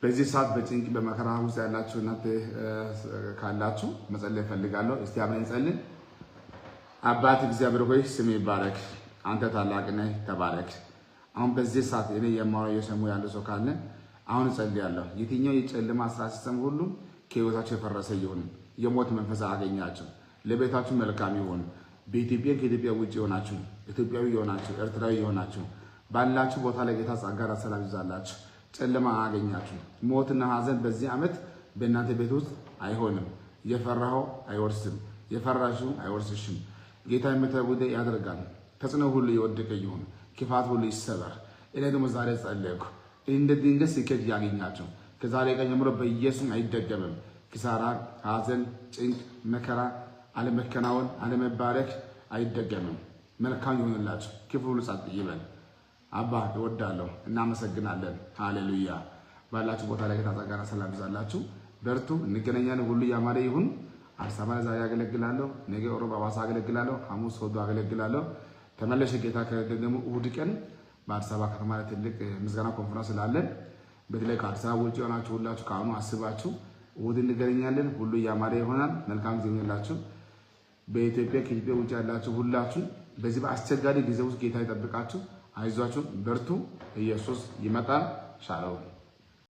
በዚህ ሰዓት በጭንቅ በመከራ ውስጥ ያላችሁ እናንተ ካላችሁ መጸለይ ፈልጋለሁ። እስቲ አብረን እንጸልይ። አባት እግዚአብሔር ሆይ ስም ይባረክ። አንተ ታላቅ ነህ፣ ተባረክ። አሁን በዚህ ሰዓት እኔ የማወራው የሰሙ ያለ ሰው ካለ አሁን ጸልያለሁ። የትኛው የጨለማ ስራ ሲስተም ሁሉ ከህይወታችሁ የፈረሰ ይሁን። የሞት መንፈስ አገኛችሁ። ለቤታችሁ መልካም ይሁን። በኢትዮጵያ ከኢትዮጵያ ውጭ የሆናችሁ ኢትዮጵያዊ የሆናችሁ ኤርትራዊ የሆናችሁ ባላችሁ ቦታ ላይ ጌታ ጸጋና ሰላም ይዛላችሁ። ጨለማ አገኛችሁ። ሞትና ሐዘን በዚህ ዓመት በእናንተ ቤት ውስጥ አይሆንም። የፈራኸው አይወርስም፣ የፈራሽው አይወርስሽም። ጌታ የምትወደ ያደርጋል። ተጽዕኖ ሁሉ ይወድቅ ይሁን፣ ክፋት ሁሉ ይሰበር። እኔ ደግሞ ዛሬ ጸለይኩ እንደ ድንገት ስኬት ያገኛችሁ ከዛሬ ቀን ጀምሮ በኢየሱስ አይደገምም። ኪሳራ፣ ሐዘን፣ ጭንቅ፣ መከራ፣ አለመከናወን፣ አለመባረክ አይደገምም። መልካም ይሁንላችሁ። ክፉ ሁሉ ጸጥ ይበል። አባ እወዳለሁ። እናመሰግናለን። ሃሌሉያ። ባላችሁ ቦታ ላይ ጌታ ሰላም ይዛላችሁ። በርቱ። እንገናኛለን። ሁሉ ያማረ ይሁን። አዲስ አበባ ዛሬ አገለግላለሁ፣ ነገ ሮብ አዋሳ አገለግላለሁ፣ ሐሙስ ሶዶ አገለግላለሁ። ተመለሽ ጌታ ከደገሙ እሑድ ቀን በአዲስ አበባ ከተማ ላይ ትልቅ ምስጋና ኮንፈረንስ ስላለን በተለይ ከአዲስ አበባ ውጭ ሆናችሁ ሁላችሁ ካሁኑ አስባችሁ እሑድ እንገናኛለን። ሁሉ ያማረ ይሆናል። መልካም ጊዜ ይሁንላችሁ። በኢትዮጵያ ከኢትዮጵያ ውጭ ያላችሁ ሁላችሁ በዚህ በአስቸጋሪ ጊዜ ውስጥ ጌታ ይጠብቃችሁ። አይዟችሁ፣ በርቱ። ኢየሱስ ይመጣል። ሻሎም